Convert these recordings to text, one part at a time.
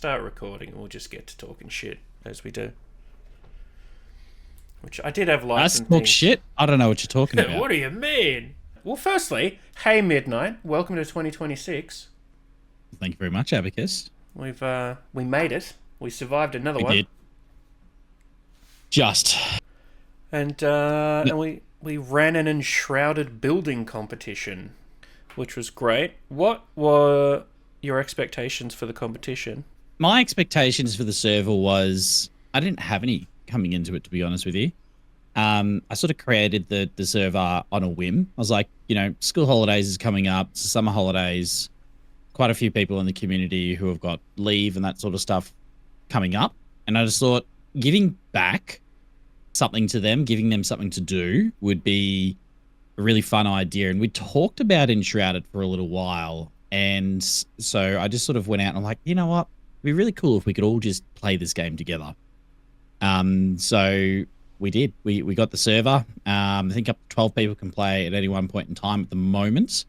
start recording and we'll just get to talking shit as we do. Which I did have likes Us and talk things. shit? I don't know what you're talking about. What do you mean? Well, firstly, hey Midnight, welcome to 2026. Thank you very much, Abacus. We made it. We survived another We one, did. Just. and we ran an enshrouded building competition, which was great. What were your expectations for the competition? My expectations for the server was I didn't have any coming into it, to be honest with you. I sort of created the server on a whim. I was like, school holidays is coming up, it's the summer holidays. Quite a few people in the community who have got leave and that sort of stuff coming up. And I just thought giving back something to them, giving them something to do would be a really fun idea. And we talked about Enshrouded for a little while. And so I just sort of went out and I'm like, you know what? It'd be really cool if we could all just play this game together. So we did. We got the server. I think up to 12 people can play at any one point in time at the moment.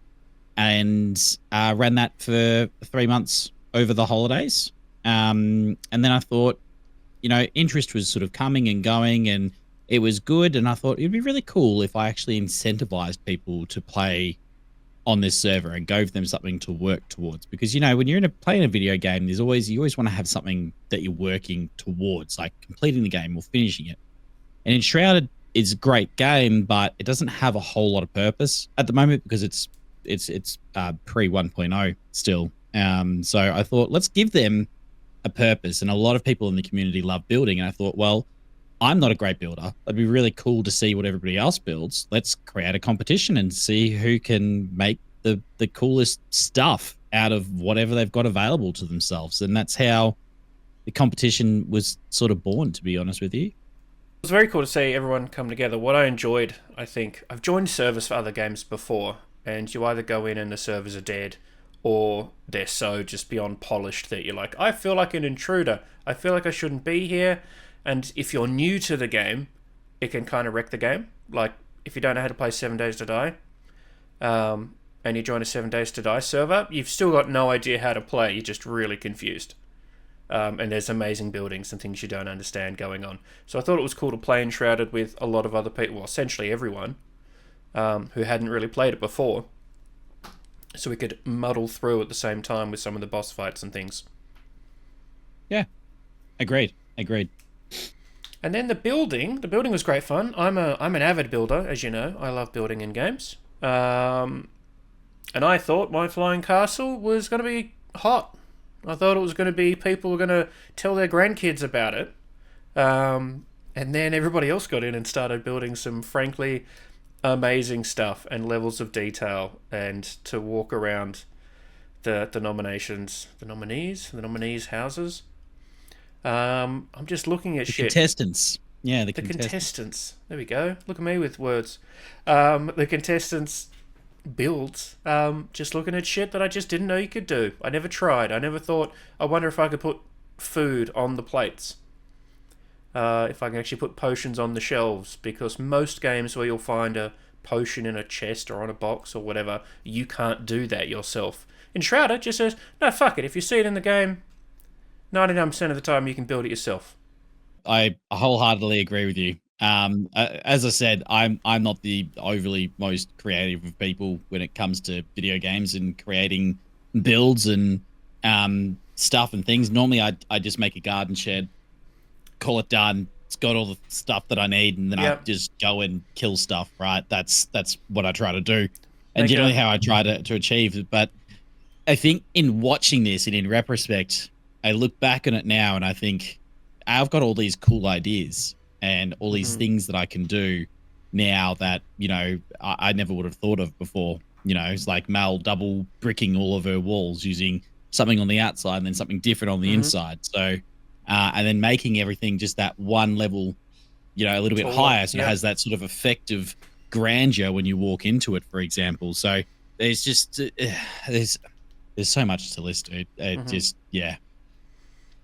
And ran that for 3 months over the holidays. And then I thought, interest was sort of coming and going and it was good. And I thought it'd be really cool if I actually incentivized people to play on this server and gave them something to work towards. Because, when you're playing a video game, you always want to have something that you're working towards, like completing the game or finishing it. And Enshrouded is a great game, but it doesn't have a whole lot of purpose at the moment because it's pre 1.0 still. So I thought, let's give them a purpose. And a lot of people in the community love building. And I thought, well, I'm not a great builder. It'd be really cool to see what everybody else builds. Let's create a competition and see who can make the coolest stuff out of whatever they've got available to themselves. And that's how the competition was sort of born, to be honest with you. It was very cool to see everyone come together. What I enjoyed, I think, I've joined servers for other games before, and you either go in and the servers are dead, or they're so just beyond polished that you're like, I feel like an intruder. I feel like I shouldn't be here. And if you're new to the game, it can kind of wreck the game. Like, if you don't know how to play 7 Days to Die, and you join a 7 Days to Die server, you've still got no idea how to play. You're just really confused. And there's amazing buildings and things you don't understand going on. So I thought it was cool to play Enshrouded with a lot of other people, well, essentially everyone, who hadn't really played it before. So we could muddle through at the same time with some of the boss fights and things. Yeah, agreed. And then the building was great fun. I'm an avid builder, as you know. I love building in games. And I thought my flying castle was going to be hot. I thought it was going to be people were going to tell their grandkids about it. And then everybody else got in and started building some frankly amazing stuff and levels of detail, and to walk around the nominees' houses. I'm just looking at shit. Contestants. Yeah, The contestants. There we go. Look at me with words. The contestants builds. Just looking at shit that I just didn't know you could do. I never tried. I never thought, I wonder if I could put food on the plates. If I can actually put potions on the shelves, because most games where you'll find a potion in a chest or on a box or whatever, you can't do that yourself. Enshrouded just says, no, fuck it. If you see it in the game, 99% of the time you can build it yourself. I wholeheartedly agree with you. As I said, I'm not the overly most creative of people when it comes to video games and creating builds and stuff and things. Normally, I just make a garden shed, call it done. It's got all the stuff that I need, and then I just go and kill stuff. Right? That's what I try to do, and generally how I try to achieve it. But I think in watching this and in retrospect, I look back on it now and I think I've got all these cool ideas and all these things that I can do now that, I never would have thought of before. It's like Mel double bricking all of her walls using something on the outside and then something different on the inside. So, and then making everything just that one level, a little bit higher. So it has that sort of effect of grandeur when you walk into it, for example. So there's just, there's so much to list, dude. It just, yeah.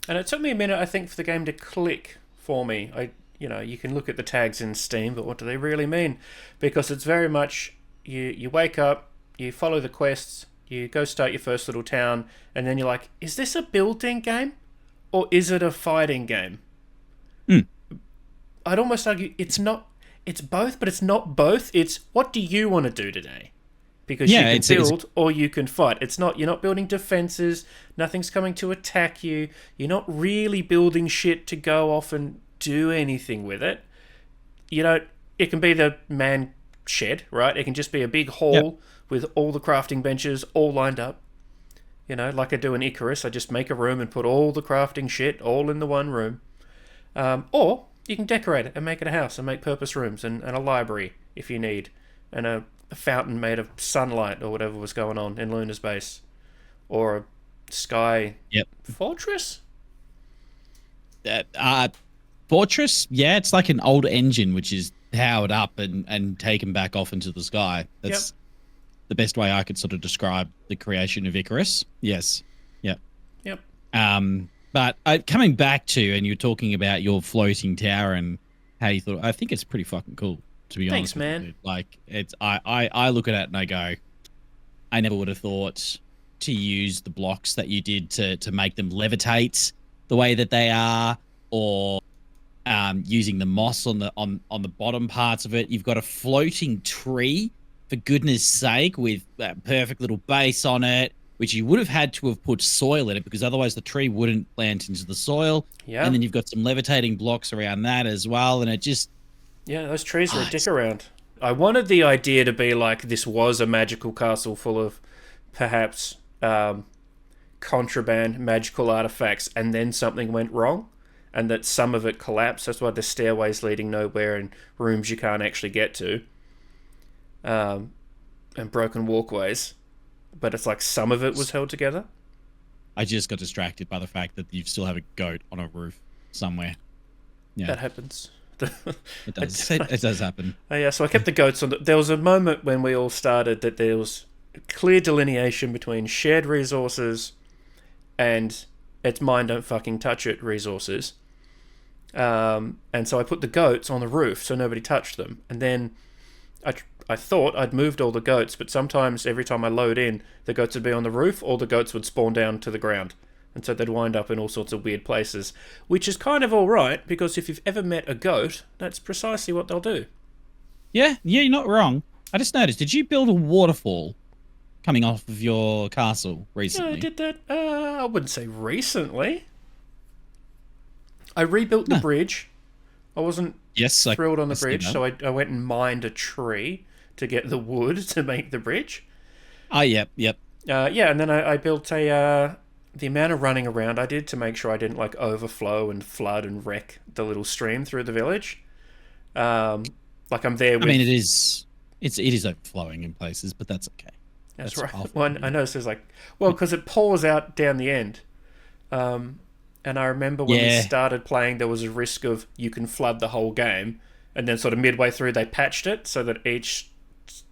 And it took me a minute, I think, for the game to click for me. You can look at the tags in Steam, but what do they really mean? Because it's very much, you wake up, you follow the quests, you go start your first little town, and then you're like, is this a building game? or is it a fighting game? Mm. I'd almost argue it's not. It's both, but it's not both. It's what do you want to do today? Because you can build or you can fight. It's not. You're not building defenses. Nothing's coming to attack you. You're not really building shit to go off and do anything with it. You know, it can be the man shed, right? It can just be a big hall with all the crafting benches all lined up. You know, like I do in Icarus, I just make a room and put all the crafting shit all in the one room. Or you can decorate it and make it a house and make purpose rooms and a library if you need, and a fountain made of sunlight or whatever was going on in Luna's base, or a sky fortress. Fortress, yeah, it's like an old engine which is powered up and taken back off into the sky. That's the best way I could sort of describe the creation of Icarus. Yes. Yep. But coming back to, and you're talking about your floating tower and how you thought, I think it's pretty fucking cool, to be honest. Thanks, man. You. Like, it's I look at it and I go, I never would have thought to use the blocks that you did to make them levitate the way that they are, or using the moss on the bottom parts of it. You've got a floating tree, for goodness sake, with that perfect little base on it, which you would have had to have put soil in it, because otherwise the tree wouldn't plant into the soil. Yeah. And then you've got some levitating blocks around that as well, and it just... Yeah, those trees are a dick around. I wanted the idea to be like this was a magical castle full of perhaps contraband magical artifacts, and then something went wrong, and that some of it collapsed. That's why the stairways leading nowhere and rooms you can't actually get to, and broken walkways. But it's like some of it was held together. I just got distracted by the fact that you still have a goat on a roof somewhere. Yeah, that happens. It does. It does happen. Yeah, so I kept the goats on. There was a moment when we all started that there was clear delineation between shared resources and it's mine, don't fucking touch it resources. And so I put the goats on the roof so nobody touched them. And then I thought I'd moved all the goats, but sometimes every time I load in, the goats would be on the roof or the goats would spawn down to the ground. And so they'd wind up in all sorts of weird places, which is kind of all right, because if you've ever met a goat, that's precisely what they'll do. Yeah, you're not wrong. I just noticed, did you build a waterfall coming off of your castle recently? Yeah, I did that. I wouldn't say recently. I rebuilt the bridge. I wasn't thrilled on the bridge, so I went and mined a tree to get the wood to make the bridge. Oh, yep. Yeah, and then I built the amount of running around I did to make sure I didn't like overflow and flood and wreck the little stream through the village. Like I'm there with... I mean, it is overflowing in places, but that's okay. That's right. Well, I noticed there's like... Well, because it pours out down the end. And I remember when we started playing, there was a risk of you can flood the whole game. And then sort of midway through, they patched it so that each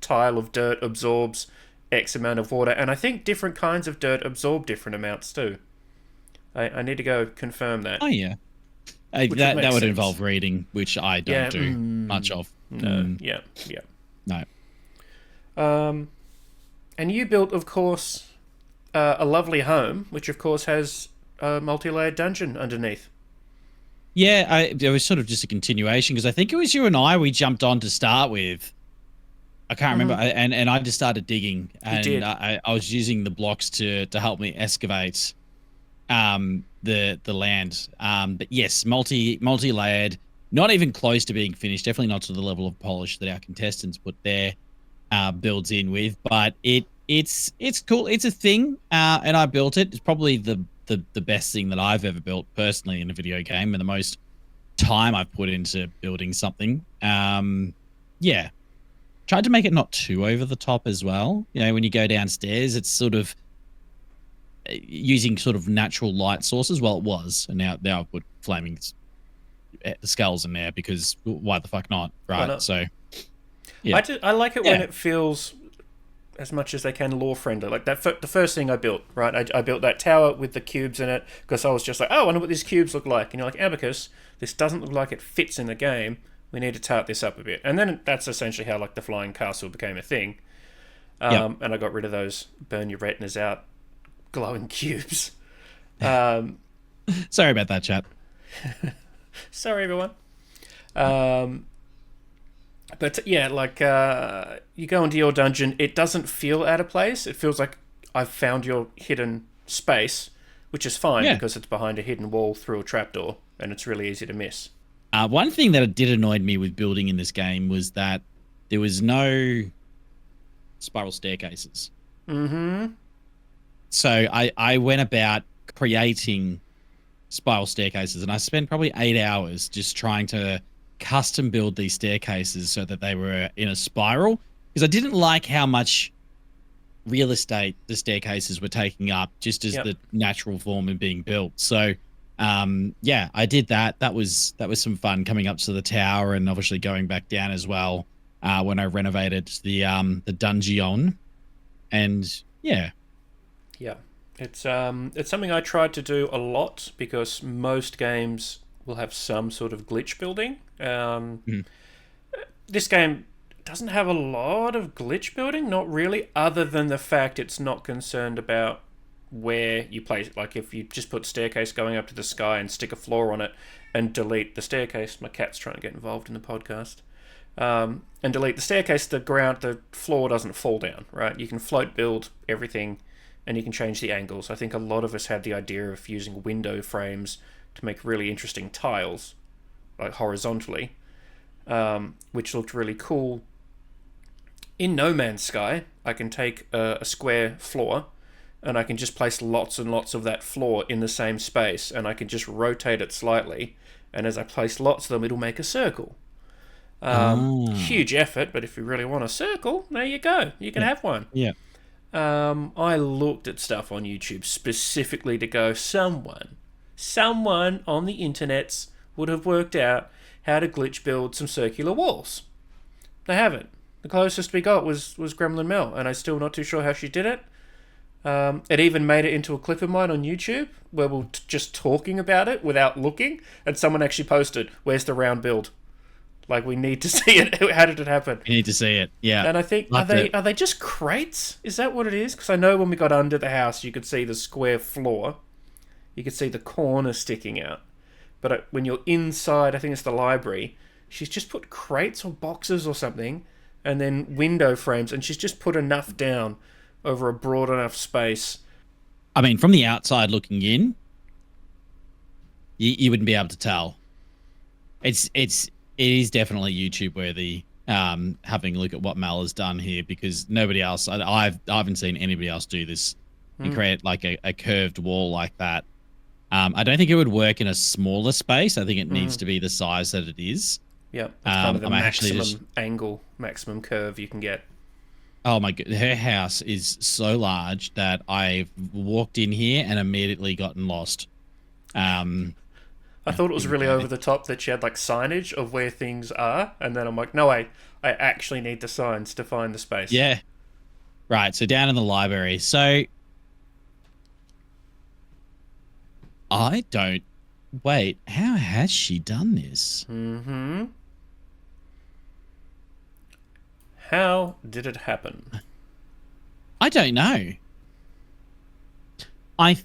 tile of dirt absorbs X amount of water. And I think different kinds of dirt absorb different amounts too. I need to go confirm that. Oh, yeah. That would involve reading, which I don't do much of. No, yeah. No. And you built, of course, a lovely home, which of course has a multi-layered dungeon underneath. Yeah, it was sort of just a continuation, because I think it was you and we jumped on to start with. I can't remember, and I just started digging, and I was using the blocks to help me excavate the land. But yes, multi-layered, not even close to being finished, definitely not to the level of polish that our contestants put their builds in with, but it's cool. It's a thing, and I built it. It's probably the best thing that I've ever built personally in a video game, and the most time I've put into building something. Yeah. Tried to make it not too over the top as well. You know, when you go downstairs, it's sort of using sort of natural light sources. Well, it was, and now I've put flaming skulls in there, because why the fuck not, right? Not? So, yeah. I like it when it feels as much as they can lore friendly. Like that, the first thing I built, right? I built that tower with the cubes in it, because I was just like, oh, I wonder what these cubes look like. And you're like, Abacus, this doesn't look like it fits in the game. We need to tart this up a bit. And then that's essentially how like the flying castle became a thing. And I got rid of those burn your retinas out glowing cubes. Sorry about that, chat. Sorry, everyone. Um, but yeah, like you go into your dungeon, it doesn't feel out of place. It feels like I've found your hidden space, which is fine Yeah. because it's behind a hidden wall through a trapdoor, and it's really easy to miss. One thing that did annoy me with building in this game was that there was no spiral staircases. Mm-hmm. So I went about creating spiral staircases, and I spent probably 8 hours just trying to custom build these staircases so that they were in a spiral, because I didn't like how much real estate the staircases were taking up just as Yep. the natural form of being built. So yeah, I did that. That was some fun coming up to the tower and obviously going back down as well when I renovated the dungeon. And yeah. Yeah, it's something I tried to do a lot because most games will have some sort of glitch building. Mhm. This game doesn't have a lot of glitch building, not really, other than the fact it's not concerned about where you place it. Like if you just put staircase going up to the sky and stick a floor on it and delete the staircase. My cat's trying to get involved in the podcast. And delete the staircase, the floor doesn't fall down, right? You can float build everything and you can change the angles. I think a lot of us had the idea of using window frames to make really interesting tiles, like horizontally, which looked really cool. In No Man's Sky, I can take a square floor and I can just place lots and lots of that floor in the same space, and I can just rotate it slightly, and as I place lots of them, it'll make a circle. Ah, Huge effort, but if you really want a circle, there you go. You can yeah, have one. yeah. I looked at stuff on YouTube specifically to go, someone on the internets would have worked out how to glitch build some circular walls. They haven't. The closest we got was Gremlin Mel, and I'm still not too sure how she did it. It even made it into a clip of mine on YouTube where we're just talking about it without looking, and someone actually posted, "Where's the round build? Like, we need to see it. How did it happen?" You need to see it. Yeah. And I think are they just crates? Is that what it is? Because I know when we got under the house, you could see the square floor, you could see the corner sticking out. But when you're inside, I think it's the library. She's just put crates or boxes or something, and then window frames, and she's just put enough down over a broad enough space. I mean, from the outside looking in, you wouldn't be able to tell. It is definitely YouTube worthy. Having a look at what Mal has done here, because nobody else, I haven't seen anybody else do this. You create like a curved wall like that. I don't think it would work in a smaller space. I think it needs to be the size that it is. Yeah, that's kind of the I'm actually maximum angle, maximum curve you can get. Oh my god, her house is so large that I've walked in here and immediately gotten lost. I thought it was really over the top that she had like signage of where things are, and then I'm like, no, I actually need the signs to find the space. Yeah. Right, so down in the library. So I don't wait, how has she done this? Mm-hmm. How did it happen? I don't know. I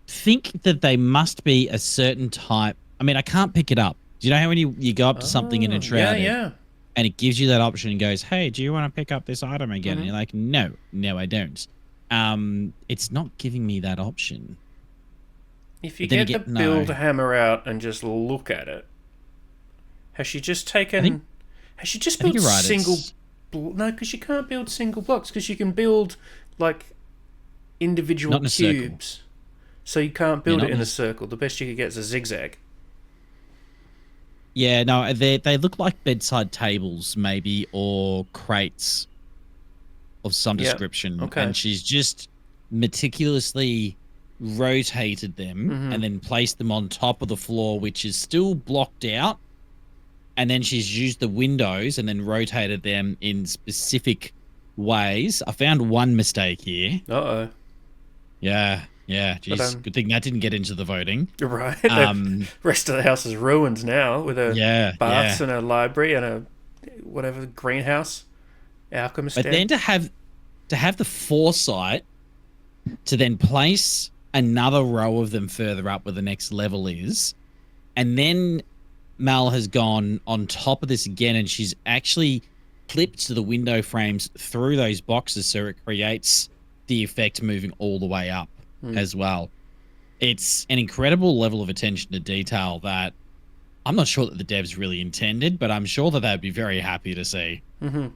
think that they must be a certain type. I mean, I can't pick it up. Do you know how when you go up to something in Enshrouded, yeah. and it gives you that option and goes, "Hey, do you want to pick up this item again?" And you're like, "No, I don't." It's not giving me that option. If you get the build hammer out and just look at it, has she just taken? Has she just built single? No, because you can't build single blocks because you can build like individual cubes. So you can't build it in a circle. The best you could get is a zigzag. Yeah, no, they look like bedside tables, maybe, or crates of some description. Okay. And she's just meticulously rotated them and then placed them on top of the floor, which is still blocked out. And then she's used the windows and then rotated them in specific ways. I found one mistake here. Uh-oh. Yeah. Jeez, good thing that didn't get into the voting. Right. The rest of the house is ruined now with a baths and a library and a whatever greenhouse. Alchemist. But then to have the foresight to then place another row of them further up where the next level is. And then Mal has gone on top of this again, and she's actually clipped the window frames through those boxes so it creates the effect moving all the way up as well. It's an incredible level of attention to detail that I'm not sure that the devs really intended, but I'm sure that they'd be very happy to see. Mm-hmm.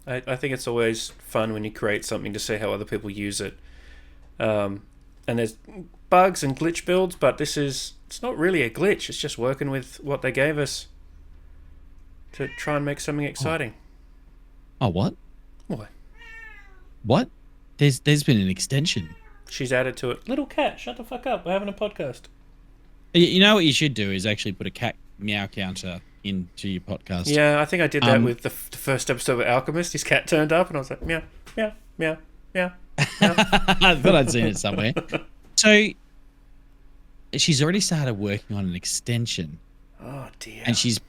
I think it's always fun when you create something to see how other people use it. And there's bugs and glitch builds, but it's not really a glitch. It's just working with what they gave us to try and make something exciting. Oh, what? What? What? There's been an extension. She's added to it. Little cat, shut the fuck up. We're having a podcast. You know what you should do is actually put a cat meow counter into your podcast. Yeah, I think I did that with the first episode of Alchemist. His cat turned up and I was like, meow, meow, meow, meow. I thought I'd seen it somewhere. So she's already started working on an extension. Oh, dear. And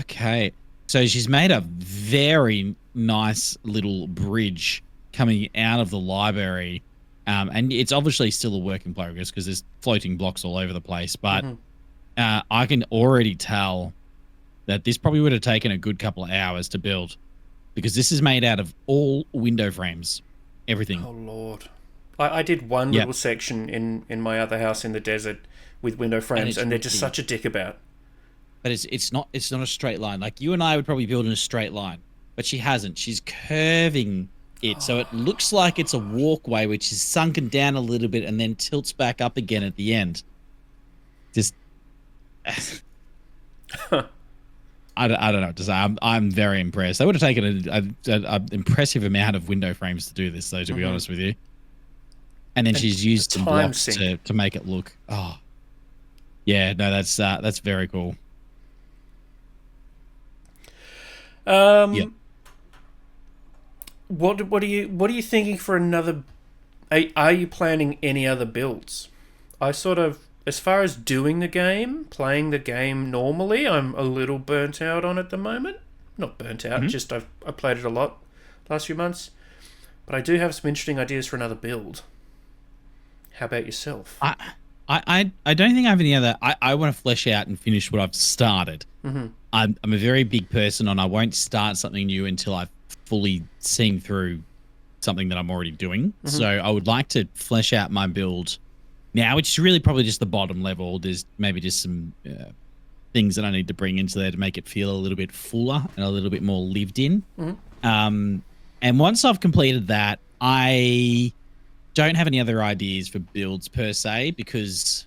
okay. So she's made a very nice little bridge coming out of the library. And it's obviously still a work in progress because there's floating blocks all over the place. But I can already tell that this probably would have taken a good couple of hours to build because this is made out of all window frames. Everything. Oh, Lord. I did one little section in my other house in the desert with window frames, and they're just such a dick about. But it's not a straight line. Like you and I would probably build in a straight line, but she hasn't. She's curving it, so it looks like it's a walkway which is sunken down a little bit and then tilts back up again at the end. Just, I don't know what to say. I'm very impressed. They would have taken an impressive amount of window frames to do this, though. To be honest with you, and then she's used some blocks to make it look. Oh, yeah. No, that's very cool. Yeah. What are you thinking for another? Are you planning any other builds? I sort of, as far as doing the game, playing the game normally, I'm a little burnt out on at the moment. Not burnt out, just I played it a lot last few months. But I do have some interesting ideas for another build. How about yourself? I don't think I have any other. I want to flesh out and finish what I've started. I'm a very big person, and I won't start something new until I've fully seen through something that I'm already doing. So I would like to flesh out my build now, which is really probably just the bottom level. There's maybe just some things that I need to bring into there to make it feel a little bit fuller and a little bit more lived in. And once I've completed that, I don't have any other ideas for builds per se, because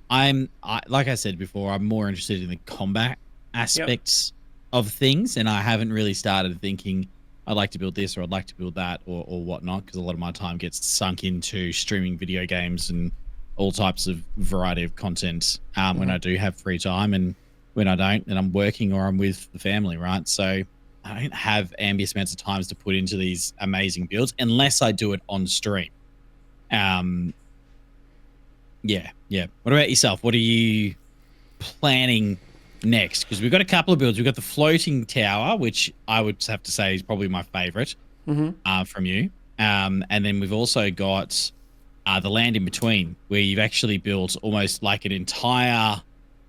like I said before, I'm more interested in the combat aspects of things, and I haven't really started thinking I'd like to build this or I'd like to build that or whatnot, because a lot of my time gets sunk into streaming video games and all types of variety of content when I do have free time, and when I don't, then I'm working or I'm with the family, right? So I don't have ambitious amounts of times to put into these amazing builds unless I do it on stream. Yeah. What about yourself? What are you planning next? Because we've got a couple of builds. We've got the floating tower, which I would have to say is probably my favorite from you. And then we've also got the land in between, where you've actually built almost like an entire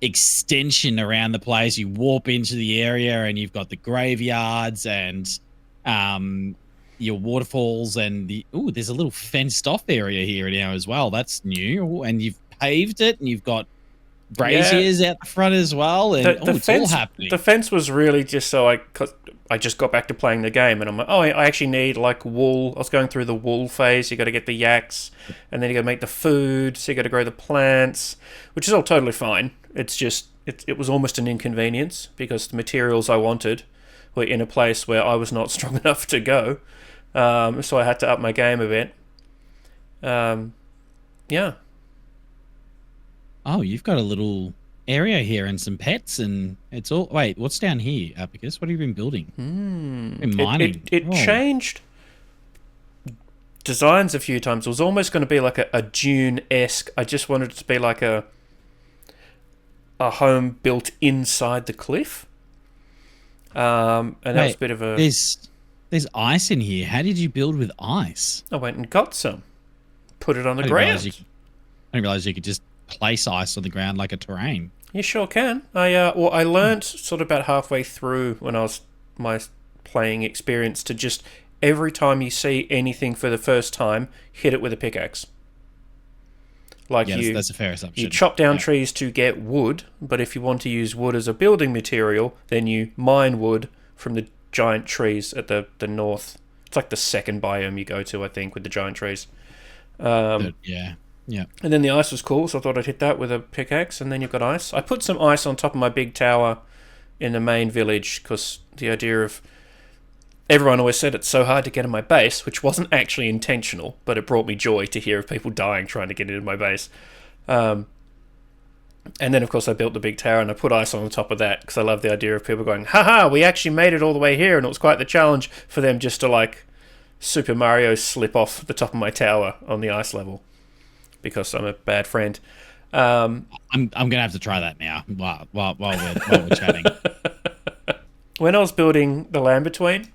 extension around the place. You warp into the area and you've got the graveyards and your waterfalls and there's a little fenced off area here now as well. That's new. And you've paved it and you've got braziers out the front as well, and it's all happening. The fence was really just so I just got back to playing the game, and I'm like, I actually need like wool. I was going through the wool phase. You got to get the yaks, and then you got to make the food. So you got to grow the plants, which is all totally fine. It's just it was almost an inconvenience because the materials I wanted were in a place where I was not strong enough to go. So I had to up my game a bit. Yeah. Oh, you've got a little area here and some pets, and it's all. Wait, what's down here, Apicus? What have you been building? Been mining. It changed designs a few times. It was almost going to be like a Dune-esque. I just wanted it to be like a home built inside the cliff. And that was a bit of a. There's ice in here. How did you build with ice? I went and got some. Put it on the ground. didn't realize you could just place ice on the ground like a terrain. You sure can. I learned sort of about halfway through when I was my playing experience to just every time you see anything for the first time, hit it with a pickaxe. Like Yeah, that's a fair assumption. you chop down trees to get wood, but if you want to use wood as a building material, then you mine wood from the giant trees at the north. It's like the second biome you go to, I think, with the giant trees. Yeah. And then the ice was cool, so I thought I'd hit that with a pickaxe, and then you've got ice. I put some ice on top of my big tower in the main village, because the idea of... Everyone always said it's so hard to get in my base, which wasn't actually intentional, but it brought me joy to hear of people dying trying to get into my base. And then, of course, I built the big tower, and I put ice on the top of that, because I love the idea of people going, haha, we actually made it all the way here, and it was quite the challenge for them just to, like, Super Mario slip off the top of my tower on the ice level. Because I'm a bad friend. I'm gonna have to try that now while we're chatting. When I was building the Land Between,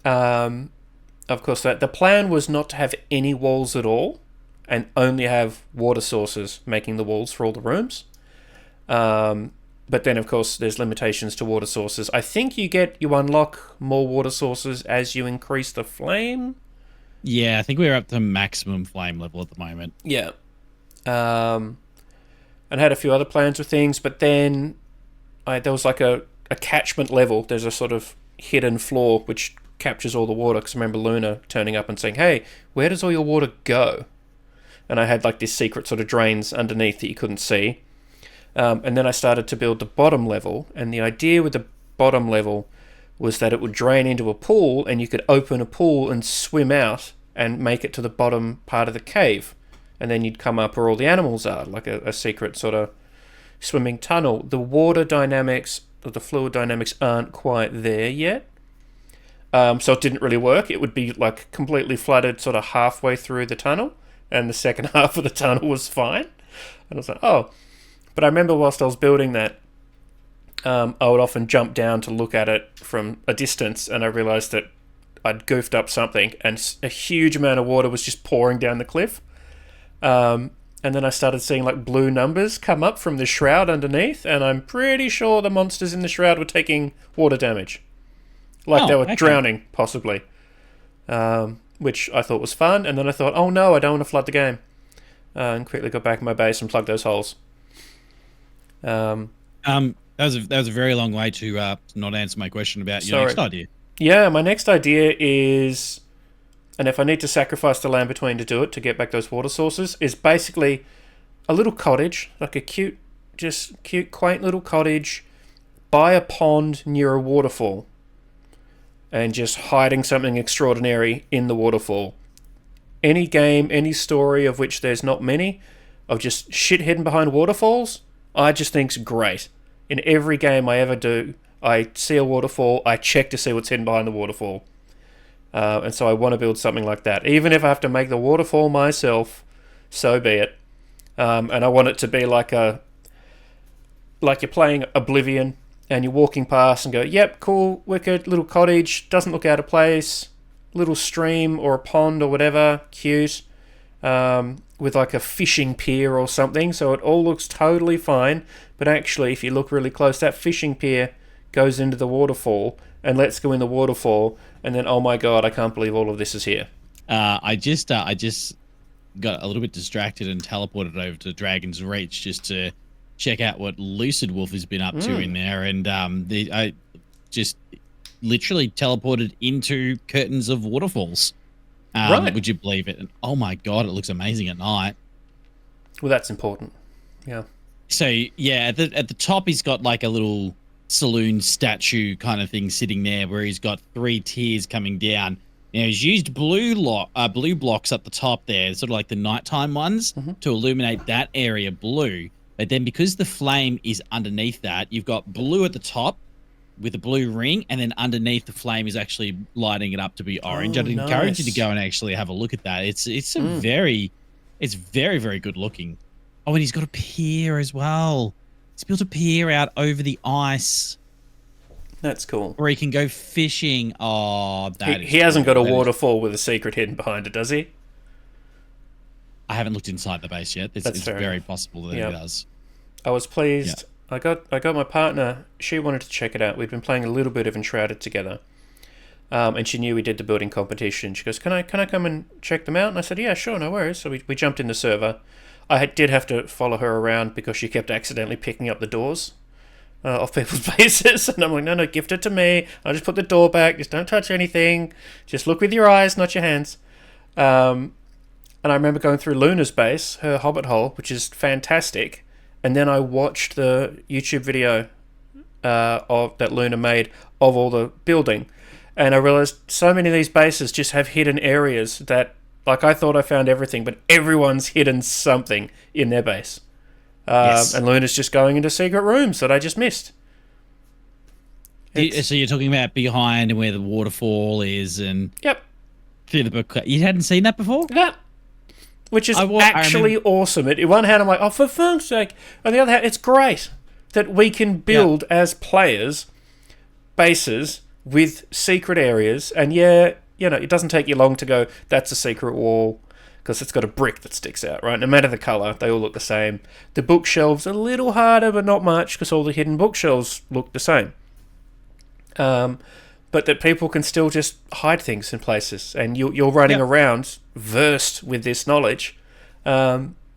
of course, the plan was not to have any walls at all, and only have water sources making the walls for all the rooms. But then, of course, there's limitations to water sources. I think you unlock more water sources as you increase the flame. Yeah, I think we're up to maximum flame level at the moment. Yeah. And had a few other plans with things, but then there was like a catchment level. There's a sort of hidden floor which captures all the water, because I remember Luna turning up and saying, hey, where does all your water go? And I had like this secret sort of drains underneath that you couldn't see. And then I started to build the bottom level, and the idea with the bottom level was that it would drain into a pool, and you could open a pool and swim out and make it to the bottom part of the cave. And then you'd come up where all the animals are, like a secret sort of swimming tunnel. The water dynamics, or the fluid dynamics, aren't quite there yet. So it didn't really work. It would be like completely flooded sort of halfway through the tunnel, and the second half of the tunnel was fine. And I was like, oh. But I remember whilst I was building that, I would often jump down to look at it from a distance, and I realised that I'd goofed up something, and a huge amount of water was just pouring down the cliff. And then I started seeing like blue numbers come up from the shroud underneath, and I'm pretty sure the monsters in the shroud were taking water damage. Like they were drowning, possibly. Which I thought was fun, and then I thought, oh no, I don't want to flood the game. And quickly got back in my base and plugged those holes. That was a very long way to not answer my question about your next idea. Yeah, my next idea is... And if I need to sacrifice the Land Between to do it, to get back those water sources, is basically a little cottage, like a cute, quaint little cottage by a pond near a waterfall, and just hiding something extraordinary in the waterfall. Any game, any story of which there's not many, of just shit hidden behind waterfalls, I just think's great. In every game I ever do, I see a waterfall, I check to see what's hidden behind the waterfall. And so I want to build something like that. Even if I have to make the waterfall myself, so be it. And I want it to be like you're playing Oblivion, and you're walking past and go, yep, cool, wicked, little cottage, doesn't look out of place, little stream or a pond or whatever, cute, with like a fishing pier or something, so it all looks totally fine. But actually, if you look really close, that fishing pier goes into the waterfall, and let's go in the waterfall, and then, oh my god, I can't believe all of this is here. I just got a little bit distracted and teleported over to Dragon's Reach just to check out what Lucid Wolf has been up to in there, and I just literally teleported into curtains of waterfalls. Right. Would you believe it? And oh my god, it looks amazing at night. Well, that's important. Yeah. So yeah, at the top he's got like a little saloon statue kind of thing sitting there, where he's got 3 tiers coming down. Now he's used blue blocks at the top there, sort of like the nighttime ones, to illuminate that area blue. But then because the flame is underneath that, you've got blue at the top with a blue ring, and then underneath the flame is actually lighting it up to be orange. I'd encourage you to go and actually have a look at that. It's very, very good looking. Oh, and he's got a pier as well. He's built a pier out over the ice. That's cool. Where he can go fishing. Oh, he hasn't got a waterfall with a secret hidden behind it, does he? I haven't looked inside the base yet. It's fair very enough. possible that Yep. it does. I was Yeah. pleased. I got my partner. She wanted to check it out. We'd been playing a little bit of Enshrouded together, and she knew we did the building competition. She goes, "Can I come and check them out?" And I said, "Yeah, sure, no worries." So we jumped in the server. Did have to follow her around because she kept accidentally picking up the doors of people's bases, and I'm like, "No, gift it to me. I'll just put the door back. Just don't touch anything. Just look with your eyes, not your hands." And I remember going through Luna's base, her hobbit hole, which is fantastic. And then I watched the YouTube video of that Luna made of all the building, and I realized so many of these bases just have hidden areas that, like, I thought I found everything, but everyone's hidden something in their base. Yes. And Luna's just going into secret rooms that I just missed. So you're talking about behind and where the waterfall is, and Yep. through the book. You hadn't seen that before? Yeah. Which is I actually awesome. In one hand, I'm like, oh, for funk's sake. On the other hand, it's great that we can build as players bases with secret areas. And yeah, it doesn't take you long to go, that's a secret wall, because it's got a brick that sticks out, right? No matter the colour, they all look the same. The bookshelves are a little harder, but not much, because all the hidden bookshelves look the same. But that people can still just hide things in places, and you're running around versed with this knowledge,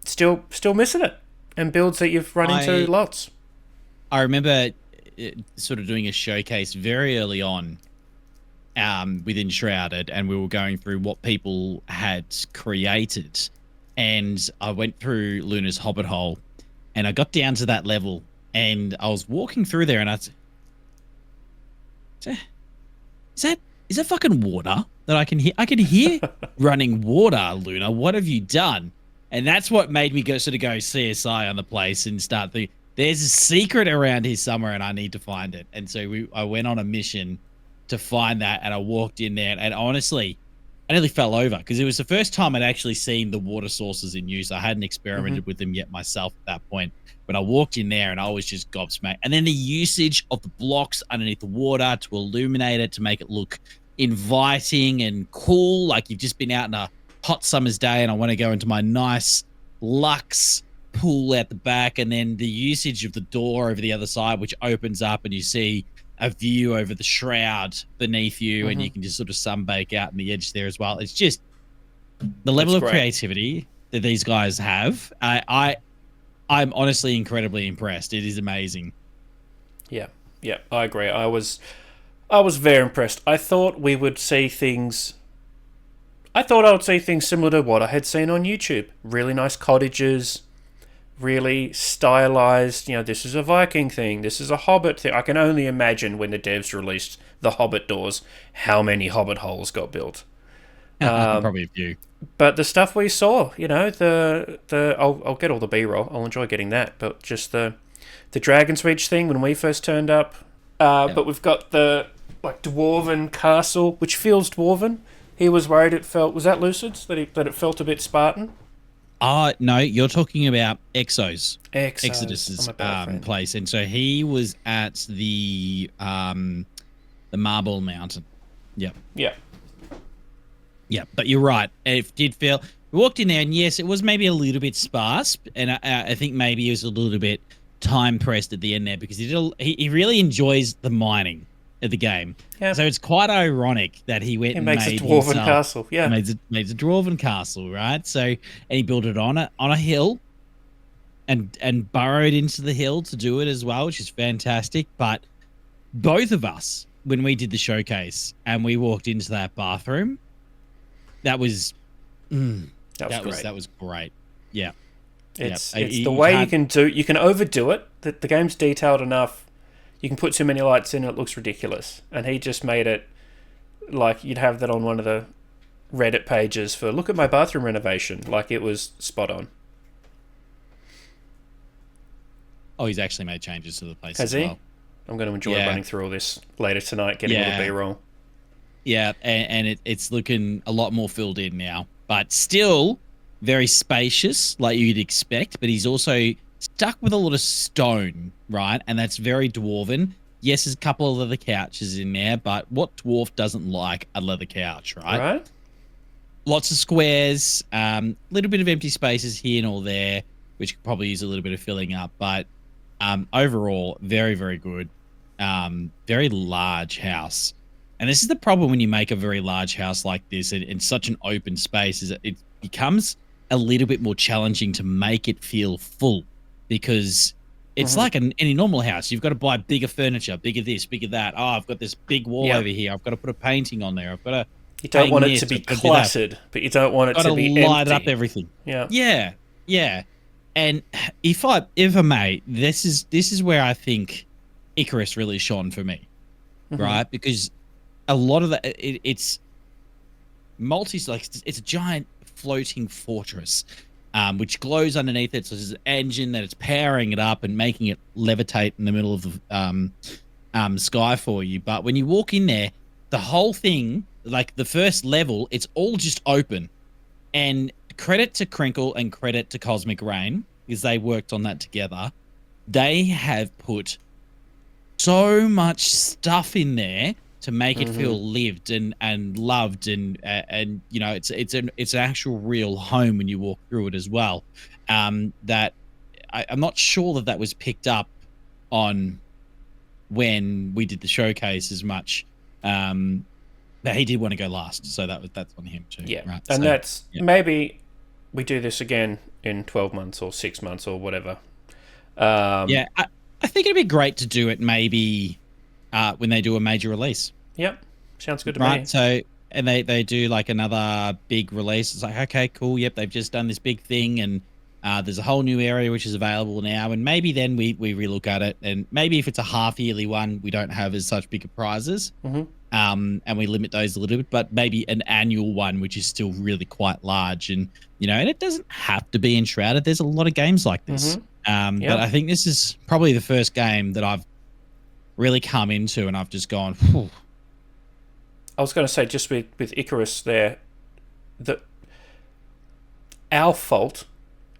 still missing it, and builds that you've run into lots. I remember sort of doing a showcase very early on with Enshrouded, and we were going through what people had created, and I went through Luna's hobbit hole, and I got down to that level, and I was walking through there, and I said, is that fucking water that I can hear? I can hear running water, Luna. What have you done? And that's what made me go CSI on the place and start thinking, there's a secret around here somewhere and I need to find it. And so I went on a mission to find that, and I walked in there, and honestly, I nearly fell over because it was the first time I'd actually seen the water sources in use. I hadn't experimented with them yet myself at that point. But I walked in there and I was just gobsmacked. And then the usage of the blocks underneath the water to illuminate it, to make it look inviting and cool, like you've just been out in a hot summer's day and I want to go into my nice luxe pool at the back, and then the usage of the door over the other side, which opens up and you see a view over the shroud beneath you, and you can just sort of sunbake out in the edge there as well. It's just the level of creativity that these guys have. I'm honestly incredibly impressed. It is amazing. Yeah, I agree. I was very impressed. I thought we would see things. I thought I would see things similar to what I had seen on YouTube. Really nice cottages, really stylized. This is a Viking thing. This is a Hobbit thing. I can only imagine when the devs released the Hobbit doors, how many Hobbit holes got built. Probably a few. But the stuff we saw, I'll get all the B-roll. I'll enjoy getting that. But just the Dragon's Reach thing when we first turned up. But we've got the dwarven castle, which feels dwarven. He was worried was that Lucid's that it felt a bit Spartan. No, you're talking about I'm Exodus's a bad friend. place, and so he was at the Marble Mountain. Yep. Yeah, but you're right. It did feel. We walked in there, and yes, it was maybe a little bit sparse, and I think maybe he was a little bit time pressed at the end there because he really enjoys the mining of the game. Yeah. So it's quite ironic that he went and makes made a dwarven castle. Yeah, made a dwarven castle, right? So, and he built it on a hill, and burrowed into the hill to do it as well, which is fantastic. But both of us, when we did the showcase and we walked into that bathroom, that was great. Yeah. It's the way you can overdo it. The game's detailed enough. You can put too many lights in, it looks ridiculous. And he just made it like you'd have that on one of the Reddit pages for look at my bathroom renovation. Like it was spot on. Oh, he's actually made changes to the place Has as he? well. I'm going to enjoy running through all this later tonight, getting a little B-roll. Yeah, and it's looking a lot more filled in now. But still very spacious, like you'd expect. But he's also stuck with a lot of stone, right? And that's very dwarven. Yes, there's a couple of leather couches in there, but what dwarf doesn't like a leather couch, right? Right. lots of squares, little bit of empty spaces here and all there, which could probably use a little bit of filling up. But overall, very, very good. Very large house. And this is the problem when you make a very large house like this in such an open space, is that it becomes a little bit more challenging to make it feel full, because it's like any normal house. You've got to buy bigger furniture, bigger this, bigger that. Oh, I've got this big wall over here. I've got to put a painting on there. I've got to. You don't want it to be cluttered, but you don't want it to be light empty. up everything. Yeah. Yeah. Yeah. And if I may, this is where I think Icarus really shone for me, right? Because a lot of it's it's a giant floating fortress, which glows underneath it. So there's an engine that it's powering it up and making it levitate in the middle of the sky for you. But when you walk in there, the whole thing, like the first level, it's all just open. And credit to Crinkle and credit to Cosmic Rain, because they worked on that together. They have put so much stuff in there to make it feel lived and loved, and you know, it's an actual real home when you walk through it as well. That I'm not sure that was picked up on when we did the showcase as much. But he did want to go last, so that's on him too. Yeah, right. And that's maybe we do this again in 12 months or 6 months or whatever. I think it'd be great to do it maybe when they do a major release. Yep, sounds good to me. So, and they do like another big release. It's like, okay, cool. Yep, they've just done this big thing, and there's a whole new area which is available now. And maybe then we relook at it, and maybe if it's a half yearly one, we don't have as such bigger prizes. And we limit those a little bit, but maybe an annual one, which is still really quite large. And, you know, and it doesn't have to be Enshrouded. There's a lot of games like this. But I think this is probably the first game that I've really come into and I've just gone, whew. I was going to say, just with Icarus there, that our fault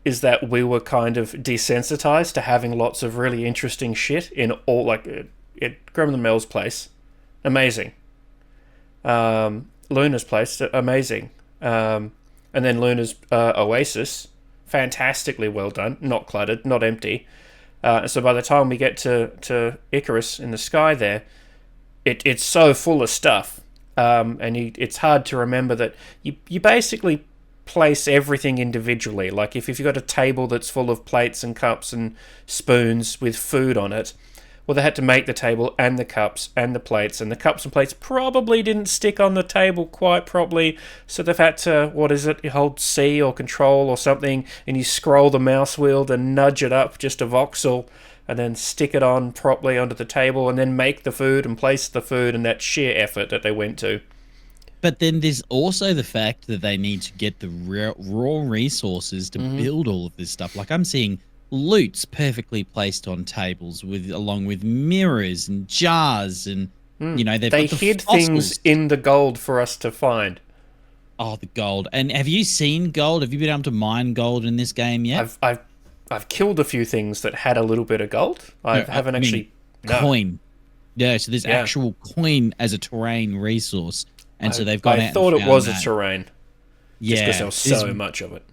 is that we were kind of desensitized to having lots of really interesting shit in all, like, at Gremlin Mel's place. Amazing. Luna's place, amazing. And then Luna's Oasis, fantastically well done, not cluttered, not empty. So by the time we get to Icarus in the sky there, it's so full of stuff, and it's hard to remember that you basically place everything individually. Like if you've got a table that's full of plates and cups and spoons with food on it, well, they had to make the table and the cups and the plates, and the cups and plates probably didn't stick on the table quite properly, so they've had to, you hold C or control or something, and you scroll the mouse wheel to nudge it up just a voxel, and then stick it on properly onto the table, and then make the food and place the food, and that sheer effort that they went to. But then there's also the fact that they need to get the raw resources to build all of this stuff. Like I'm seeing loots perfectly placed on tables along with mirrors and jars, and you know they hid things in the gold for us to find. Oh, the gold! And have you seen gold? Have you been able to mine gold in this game yet? I've killed a few things that had a little bit of gold. Coin. Yeah, so there's actual coin as a terrain resource, and so they've got. I thought it was a terrain. Yeah, because there was so much of it.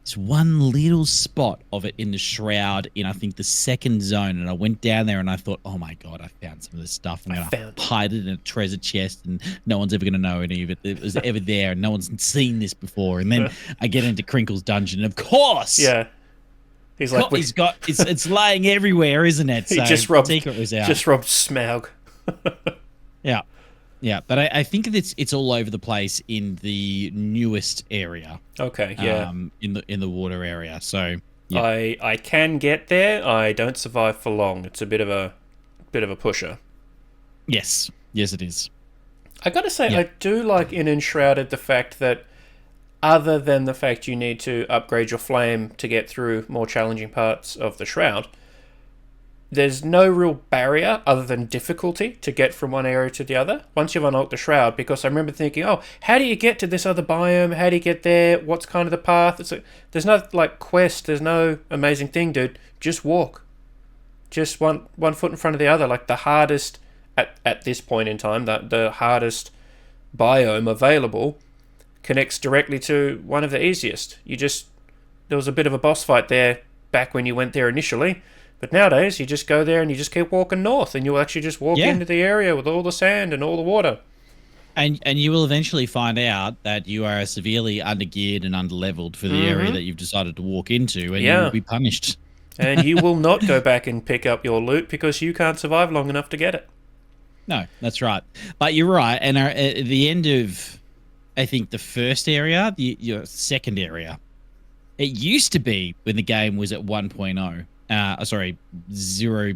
There's one little spot of it in the Shroud in, I think, the second zone, and I went down there and I thought, oh my god, I found some of this stuff. I'm going to hide it in a treasure chest, and no one's ever going to know any of it. It was ever there, and no one's seen this before. And then I get into Crinkle's dungeon, and of course, he's like, it's laying everywhere, isn't it? So he just robbed Smaug. Yeah, but I think it's all over the place in the newest area. Okay, yeah. In the water area. So yeah. I can get there. I don't survive for long. It's a bit of a pusher. Yes, it is. I got to say, I do like in Enshrouded the fact that, other than the fact you need to upgrade your flame to get through more challenging parts of the Shroud, there's no real barrier other than difficulty to get from one area to the other once you've unlocked the Shroud, because I remember thinking, oh, how do you get to this other biome? How do you get there? What's kind of the path? There's no quest. There's no amazing thing, dude. Just walk. Just one foot in front of the other. Like the hardest, at this point in time, the hardest biome available connects directly to one of the easiest. There was a bit of a boss fight there back when you went there initially, but nowadays you just go there and you just keep walking north, and you'll actually just walk into the area with all the sand and all the water. And you will eventually find out that you are severely undergeared and underleveled for the area that you've decided to walk into, and you will be punished. And you will not go back and pick up your loot because you can't survive long enough to get it. No, that's right. But you're right. And at the end of, I think, the first area, your second area, it used to be when the game was at 1.0, sorry, 0.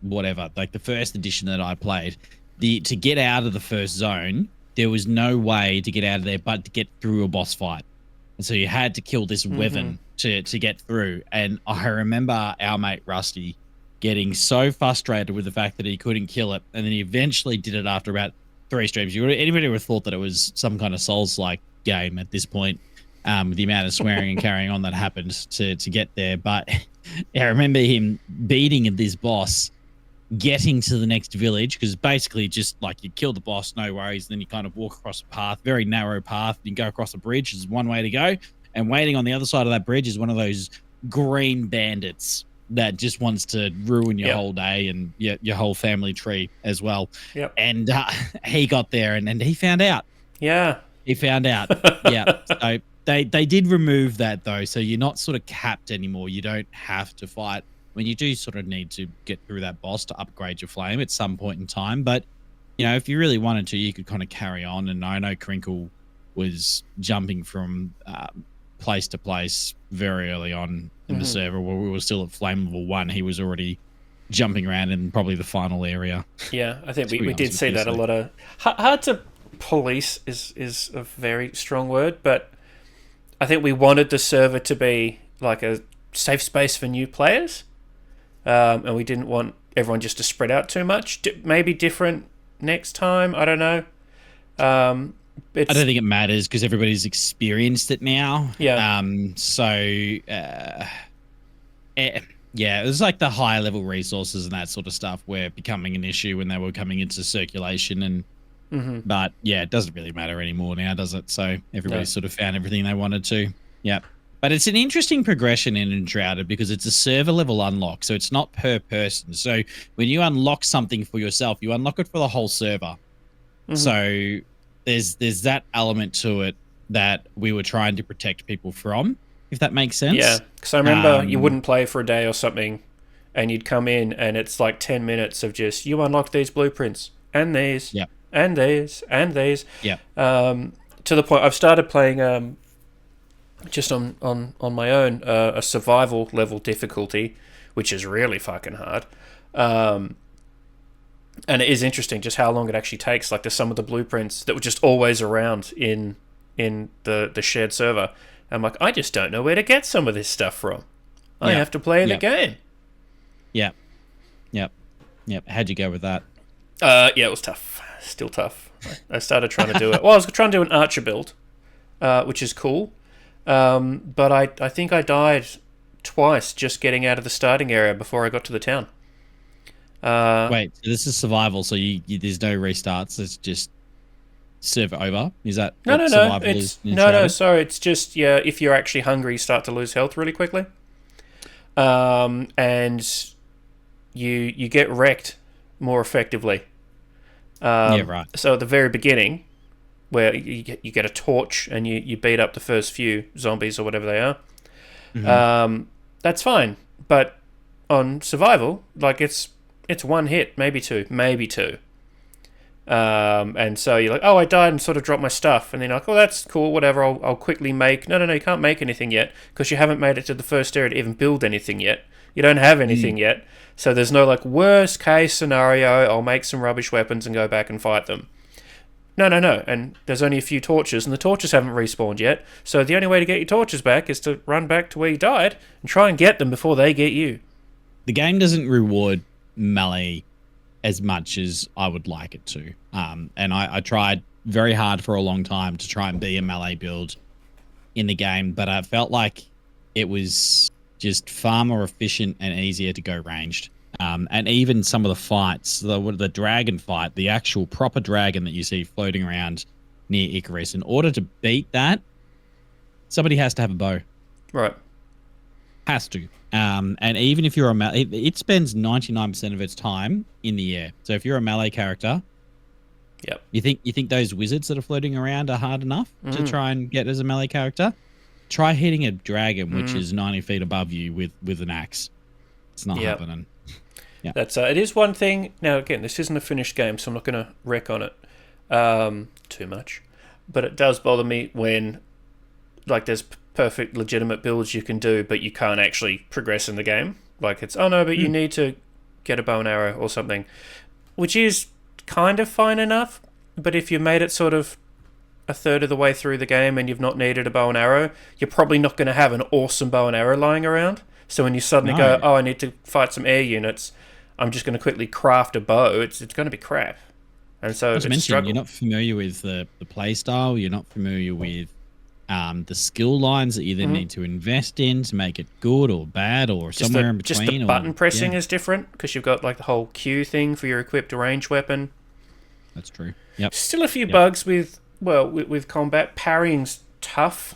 Whatever, like the first edition that I played, to get out of the first zone, there was no way to get out of there but to get through a boss fight. And so you had to kill this wyvern to get through. And I remember our mate Rusty getting so frustrated with the fact that he couldn't kill it, and then he eventually did it after about 3 streams. Anybody would have thought that it was some kind of Souls-like game at this point, with the amount of swearing and carrying on that happened to get there. But I remember him beating this boss, getting to the next village, because basically just like you kill the boss, no worries, then you kind of walk across a path, very narrow path, you go across a bridge is one way to go, and waiting on the other side of that bridge is one of those green bandits that just wants to ruin your whole day and your whole family tree as well. Yep. And he got there and he found out. Yeah. He found out. Yeah. So they did remove that though. So you're not sort of capped anymore. You don't have to fight. I mean, you do sort of need to get through that boss to upgrade your flame at some point in time. But, you know, if you really wanted to, you could kind of carry on. And I know Crinkle was jumping from place to place very early on in the server where we were still at flame level 1. He was already jumping around in probably the final area. Yeah, I think we did see that a lot of... Hard to police is a very strong word, but I think we wanted the server to be like a safe space for new players, and we didn't want everyone just to spread out too much. Maybe different next time, I don't know. I don't think it matters because everybody's experienced it now. Yeah. It was like the higher level resources and that sort of stuff were becoming an issue when they were coming into circulation. And but yeah, it doesn't really matter anymore now, does it? So everybody sort of found everything they wanted to. Yeah. But it's an interesting progression in Enshrouded because it's a server level unlock, so it's not per person. So when you unlock something for yourself, you unlock it for the whole server. So there's that element to it that we were trying to protect people from, if that makes sense. Yeah, because I remember you wouldn't play for a day or something, and you'd come in, and it's like 10 minutes of just, you unlock these blueprints, and these, and these, and these. Yeah. To the point, I've started playing just on my own, a survival level difficulty, which is really fucking hard. And it is interesting just how long it actually takes. Like, there's some of the blueprints that were just always around in the shared server. I'm like, I just don't know where to get some of this stuff from. I have to play the game. Yeah. Yep. How'd you go with that? Yeah, it was tough. Still tough. I started trying to do it. Well, I was trying to do an archer build, which is cool. But I think I died twice just getting out of the starting area before I got to the town. Wait, so this is survival, so you there's no restarts, it's just server over? Is that no? It's no. Sorry, it's just if you're actually hungry, you start to lose health really quickly, and you get wrecked more effectively. Right. So at the very beginning, where you get a torch and you beat up the first few zombies or whatever they are, that's fine. But on survival, like it's one hit, maybe two. And so you're like, oh, I died and sort of dropped my stuff. And then like, oh, that's cool, whatever, I'll quickly make... No, you can't make anything yet because you haven't made it to the first area to even build anything yet. You don't have anything yet. So there's no like worst case scenario, I'll make some rubbish weapons and go back and fight them. No. And there's only a few torches and the torches haven't respawned yet. So the only way to get your torches back is to run back to where you died and try and get them before they get you. The game doesn't reward melee as much as I would like it to. And I tried very hard for a long time to try and be a melee build in the game, but I felt like it was just far more efficient and easier to go ranged. And even some of the fights, the dragon fight, the actual proper dragon that you see floating around near Icarus. In order to beat that, somebody has to have a bow. Right. Has to. And even if you're a melee, it spends 99% of its time in the air. So if you're a melee character, Yep. you think those wizards that are floating around are hard enough to try and get as a melee character? Try hitting a dragon which is 90 feet above you with an axe. It's not happening. Yeah. That's it is one thing. Now again, this isn't a finished game, so I'm not going to wreck on it too much. But it does bother me when like there's perfect legitimate builds you can do, but you can't actually progress in the game. Like it's but you need to get a bow and arrow or something, which is kind of fine enough. But if you made it sort of a third of the way through the game and you've not needed a bow and arrow, you're probably not going to have an awesome bow and arrow lying around. So when you suddenly go, I need to fight some air units, I'm just going to quickly craft a bow, it's going to be crap. And so as mentioned, you're not familiar with the play style, you're not familiar with the skill lines that you then need to invest in to make it good or bad or just somewhere in between. Just the button pressing is different because you've got like the whole Q thing for your equipped range weapon. That's true. Yep. Still a few bugs with combat. Parrying's tough.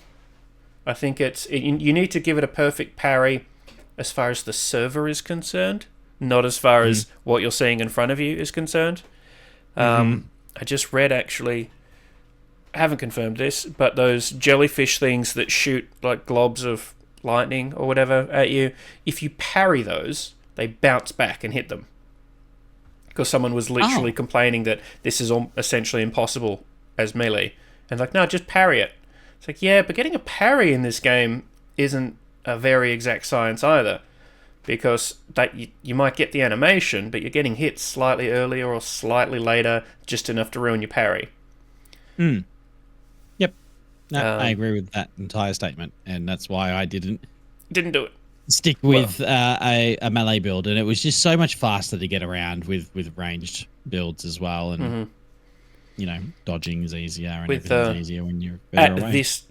I think you need to give it a perfect parry as far as the server is concerned, not as far as what you're seeing in front of you is concerned. I just read, actually, I haven't confirmed this, but those jellyfish things that shoot like globs of lightning or whatever at you, if you parry those, they bounce back and hit them. Because someone was literally complaining that this is essentially impossible as melee. And like, no, just parry it. It's like, yeah, but getting a parry in this game isn't a very exact science either. Because that you might get the animation, but you're getting hit slightly earlier or slightly later, just enough to ruin your parry. Yep. No, I agree with that entire statement, and that's why I didn't do it. Stick with a melee build, and it was just so much faster to get around with ranged builds as well, and you know, dodging is easier and everything's easier when you're further away. At this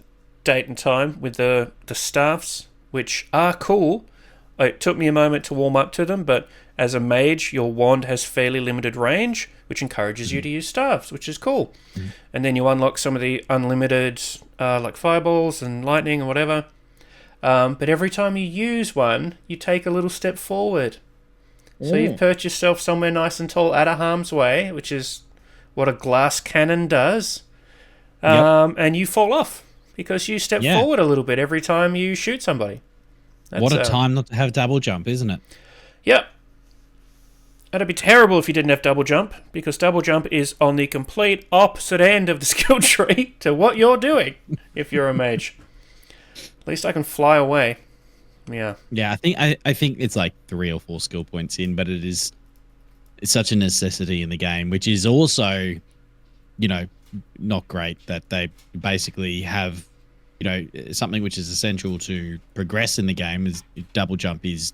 date and time, with the staffs, which are cool. It took me a moment to warm up to them, but as a mage, your wand has fairly limited range, which encourages you to use staffs, which is cool. And then you unlock some of the unlimited, like fireballs and lightning and whatever. But every time you use one, you take a little step forward. So you've perched yourself somewhere nice and tall out of harm's way, which is what a glass cannon does. And you fall off because you step forward a little bit every time you shoot somebody. What a time not to have double jump, isn't it? Yep. It'd be terrible if you didn't have double jump, because double jump is on the complete opposite end of the skill tree to what you're doing if you're a mage. At least I can fly away. Yeah. Yeah, I think it's like 3 or 4 skill points in, but it's such a necessity in the game, which is also, you know, not great that they basically have, you know, something which is essential to progress in the game is double jump is,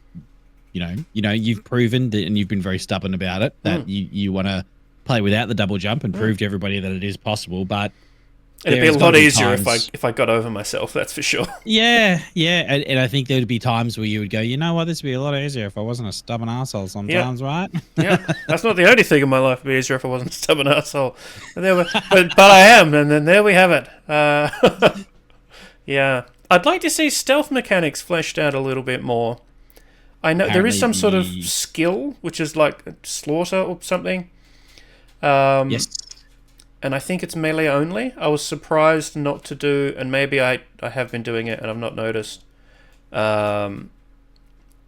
you know, you've proven that, and you've been very stubborn about it, that you want to play without the double jump and prove to everybody that it is possible, but it'd be a lot easier if I got over myself, that's for sure. Yeah, and I think there would be times where you would go, you know what, this would be a lot easier if I wasn't a stubborn asshole sometimes, right? Yeah, that's not the only thing in my life would be easier if I wasn't a stubborn asshole. But I am, and then there we have it. Yeah. I'd like to see stealth mechanics fleshed out a little bit more. I know there is some sort of skill, which is like slaughter or something. Yes. And I think it's melee only. I was surprised not to do, and maybe I have been doing it and I've not noticed,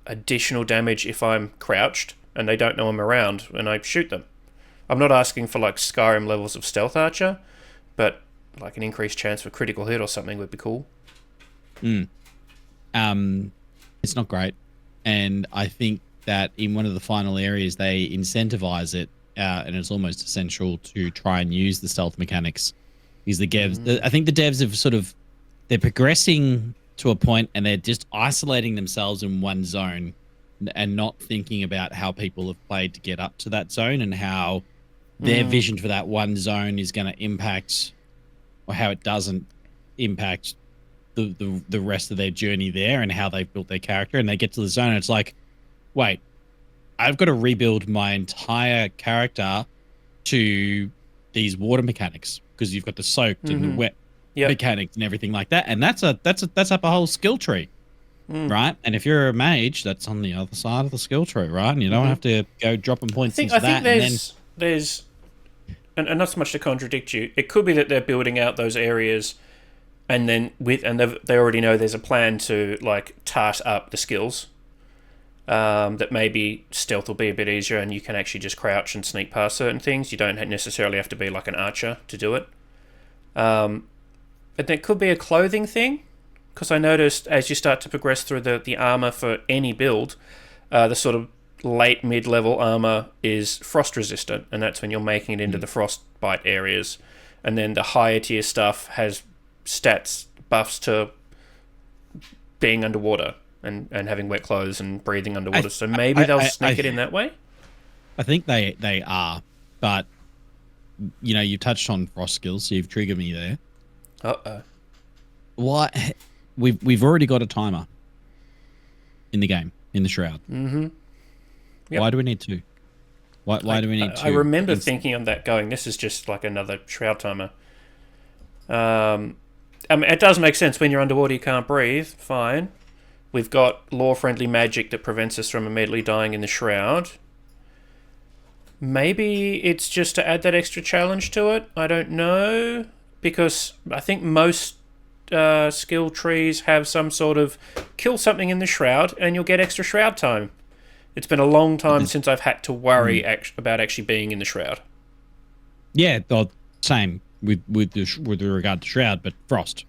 additional damage if I'm crouched and they don't know I'm around and I shoot them. I'm not asking for like Skyrim levels of stealth archer, but like an increased chance for critical hit or something would be cool. It's not great. And I think that in one of the final areas, they incentivize it, and it's almost essential to try and use the stealth mechanics. Because the devs, I think the devs have they're progressing to a point and they're just isolating themselves in one zone and not thinking about how people have played to get up to that zone and how their vision for that one zone is going to impact, or how it doesn't impact the rest of their journey there and how they've built their character. And they get to the zone and it's like, wait, I've got to rebuild my entire character to these water mechanics because you've got the soaked and the wet mechanics and everything like that, and that's up a whole skill tree, right? And if you're a mage, that's on the other side of the skill tree, right? And you don't have to go dropping points into that. There's and not so much to contradict you. It could be that they're building out those areas, and then they already know there's a plan to like tart up the skills. That maybe stealth will be a bit easier, and you can actually just crouch and sneak past certain things. You don't necessarily have to be like an archer to do it. But there could be a clothing thing, because I noticed as you start to progress through the armor for any build, the sort of late mid-level armor is frost resistant, and that's when you're making it into the frostbite areas. And then the higher tier stuff has stats buffs to being underwater and having wet clothes and breathing underwater. So maybe they'll sneak it in that way. I think they are, but you know, you touched on frost skills, so you've triggered me there. What? We've already got a timer in the game, in the Shroud. Yep. Why do we need two? Why do we need two? I remember thinking on that going, this is just like another Shroud timer. I mean, it does make sense. When you're underwater, you can't breathe. Fine. We've got lore-friendly magic that prevents us from immediately dying in the Shroud. Maybe it's just to add that extra challenge to it. I don't know. Because I think most skill trees have some sort of kill something in the Shroud and you'll get extra Shroud time. It's been a long time since I've had to worry about actually being in the Shroud. Yeah, same with regard to Shroud, but Frost.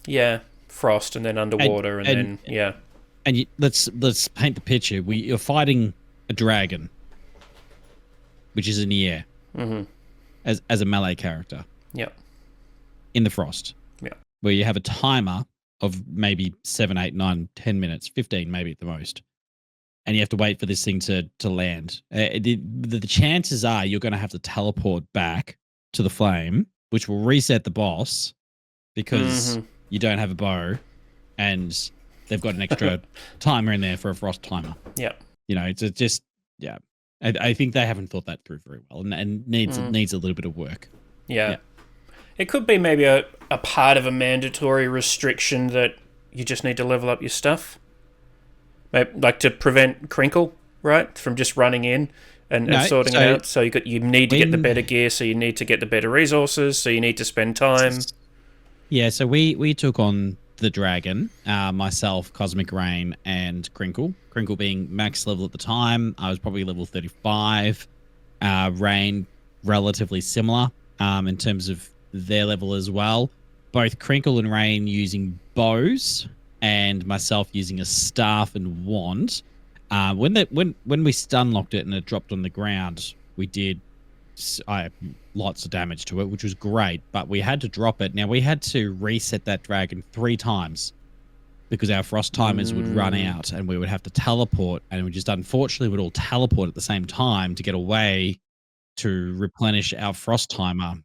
Yeah, Frost and then underwater and then, yeah. And let's paint the picture. You're fighting a dragon, which is in the air, as a melee character. Yeah. In the Frost. Yeah. Where you have a timer of maybe 7, 8, 9, 10 minutes, 15 maybe at the most. And you have to wait for this thing to land. The chances are you're going to have to teleport back to the flame, which will reset the boss because you don't have a bow and they've got an extra timer in there for a frost timer. Yeah. You know, it's just, yeah. I think they haven't thought that through very well and needs a little bit of work. Yeah. It could be maybe a part of a mandatory restriction that you just need to level up your stuff. Like to prevent Crinkle, right? From just running in and sorting it out. So you need to get the better gear, so you need to get the better resources, so you need to spend time. Yeah, so we took on the dragon, myself, Cosmic Rain, and Crinkle. Crinkle being max level at the time. I was probably level 35. Rain, relatively similar in terms of their level as well. Both Crinkle and Rain using bows, and myself using a staff and wand. When we stun locked it and it dropped on the ground, we did lots of damage to it, which was great. But we had to drop it. Now we had to reset that dragon 3 times because our frost timers would run out, and we would have to teleport. And we just unfortunately would all teleport at the same time to get away to replenish our frost timer.